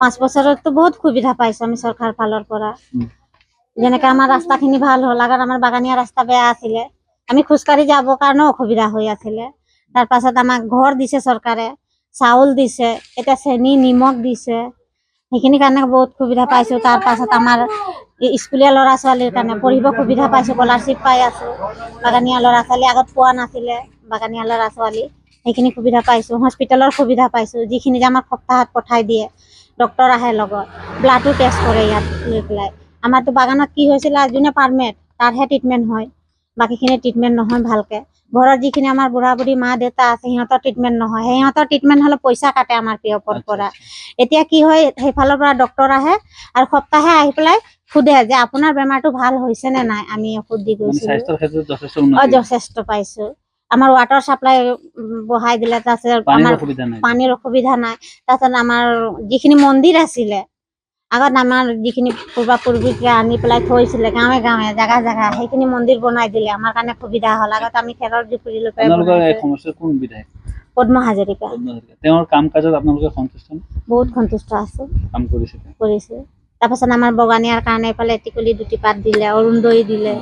5 বছৰতো বহুত সুবিধা পাইছো আমি চৰকাৰ ফালৰ পৰা। যেনেকে আমাৰ ৰাস্তাখিনি ভাল হ'ল, আগত আমাৰ বাগানীয়া ৰাস্তা বেয়া আছিলে, আমি খোজকাঢ়ি যাবৰ কাৰণেও অসুবিধা হৈ আছিলে। তাৰ পাছত আমাক ঘৰ দিছে চৰকাৰে, চাউল দিছে, এতিয়া চেনি নিমখ দিছে, সেইখিনি কাৰণে বহুত সুবিধা পাইছো। তাৰ পাছত আমাৰ স্কুলীয়া ল'ৰা ছোৱালীৰ কাৰণে পঢ়িব সুবিধা পাইছো, স্কলাৰশ্বিপ পাই আছো। বাগানীয়া ল'ৰা ছোৱালী আগত পোৱা নাছিলে, বাগানীয়া ল'ৰা ছোৱালী সেইখিনি সুবিধা পাইছো। হস্পিটেলৰ সুবিধা পাইছো, যিখিনি যে আমাক সপ্তাহত পঠাই দিয়ে, ডক্তৰ আহে লগত, ব্লাডো টেষ্ট কৰে ইয়াত লৈ পেলাই। আমাৰতো বাগানত কি হৈছিল, যোনে পাৰ্মেট তাৰহে ট্ৰিটমেণ্ট হয়, বাকীখিনি ট্ৰিটমেণ্ট নহয় ভালকে। ঘৰত যিখিনি আমাৰ বুঢ়া বুঢ়ী মা দেউতা আছে, সিহঁতৰ ট্ৰিটমেণ্ট নহয়, সিহঁতৰ ট্ৰিটমেণ্ট হ'লে পইচা কাটে আমাৰ পিএফৰ পৰা। এতিয়া কি হয়, সেইফালৰ পৰা ডক্তৰ আহে আৰু সপ্তাহে আহি পেলাই সোধে যে আপোনাৰ বেমাৰটো ভাল হৈছে নে নাই। আমি ঔষধ দি গৈছিলো, যথেষ্ট পাইছো। আমাৰ ৱাটাৰ চাপ্লাই বহাই দিলে, তাৰপিছত আমাৰ পানীৰ অসুবিধা নাই। তাৰপিছত আমাৰ যিখিনি মন্দিৰ আছিলে, আগত আমাৰ যিখিনি পূৰ্বপুৰুষে আনি পেলাই থৈছিলে গাঁৱে গাঁৱে জেগা জেগা, সেইখিনি মন্দিৰ বনাই দিলে, আমাৰ কাৰণে সুবিধা হ'ল। আগত আমি খেৰৰ জুপুৰি লৈ পেলাই পদ্ম হাজৰিকা। তেওঁৰ কাম কাজত আপোনালোকে সন্তুষ্ট নে? বহুত সন্তুষ্ট আছো, কাম কৰিছে। তাৰপাছত আমাৰ বগানীয়াৰ কাৰণে এইফালে টিকুলি দুটি পাত দিলে, অৰুণোদয় দিলে।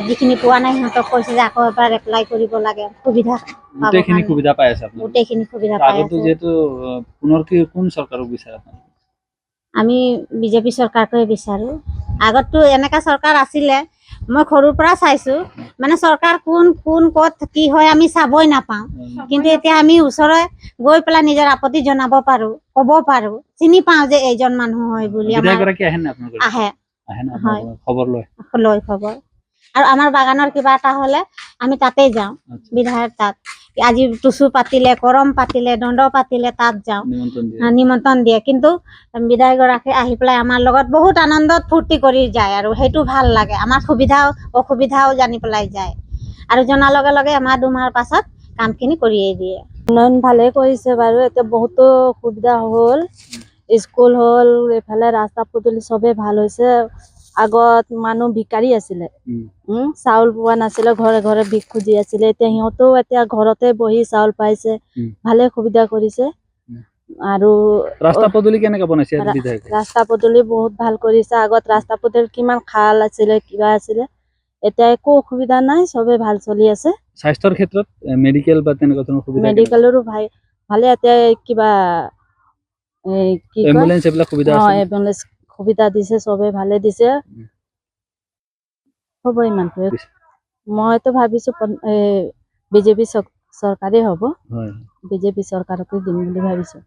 যিখিনি পোৱা নাই সিহঁতক কৈছে যে আকৌ এবাৰ এপ্লাই কৰিব লাগে, সুবিধা গোটেইখিনি সুবিধা পাই আছে আপোনালোকে? গোটেইখিনি সুবিধা পাই আছে। যেহেতু পুনৰ কি কোন চৰকাৰক বিচাৰে আপোনালোকে? আমি বিজেপি চৰকাৰটোৱে বিচাৰো। আগততো এনেকা চৰকাৰ আছিলে, মই সৰুৰ পৰা চাইছো, মানে চৰকাৰ কোন কোন ক'ত কি হয় আমি চাবই নাপাওঁ। কিন্তু এতিয়া আমি ওচৰৰে গৈ পেলাই নিজৰ আপত্তি জনাব পাৰো, ক'ব পাৰো, চিনি পাওঁ যে এইজন মানুহ হয় বুলি। আমাৰ আহে, লয় খবৰ। আৰু আমাৰ বাগানৰ কিবা এটা হ'লে আমি তাতেই যাওঁ, বিধায়ক তাত। আজি টুচু পাতিলে, কৰম পাতিলে, দণ্ড পাতিলে, তাত যাওঁ, নিমন্ত্ৰণ দিয়ে। কিন্তু বিধায়ক গৰাকী আহি পেলাই আমাৰ লগত বহুত আনন্দত ফূৰ্তি কৰি যায়, আৰু সেইটো ভাল লাগে। আমাৰ সুবিধাও অসুবিধাও জানি পেলাই যায়, আৰু জনাৰ লগে লগে এমাহ দুমাহৰ পাছত কামখিনি কৰিয়েই দিয়ে। উন্নয়ন ভালে কৰিছে বাৰু, এতিয়া বহুতো সুবিধা হ'ল, স্কুল হ'ল, এইফালে ৰাস্তা পদূলি চবেই ভাল হৈছে। আগত মানুহ ভিকাৰী আছিলে, চাউল পোৱা নাছিলে, ঘৰে ঘৰে ভিক খুজি আছিলে। এতিয়া সিহঁতেও এতিয়া ঘৰতে বহি চাউল পাইছে, ভালে সুবিধা কৰিছে। আৰু ৰাস্তা পদূলি কেনেকে বনাইছে? ৰাস্তা পদূলি বহুত ভাল কৰিছে। আগত ৰাস্তা পদূলি কিমান খাল আছিলে, কিবা আছিলে, এতিয়া একো অসুবিধা নাই, চবে ভাল চলি আছে। স্বাস্থ্যৰ ক্ষেত্ৰত মেডিকেল বা তেনেকুৱা ধৰণৰ সুবিধা? মেডিকেলৰো ভালে, এতিয়া কিবা কি এম্বুলেন্স এইবিলাক সুবিধা আছে? এম্বুলেন্স সুবিধা দিছে, চবে ভালে দিছে। হ'ব ইমানটোৱে। মইতো ভাবিছো বিজেপি চৰকাৰেই হ'ব, বিজেপি চৰকাৰকে দিম বুলি ভাবিছো।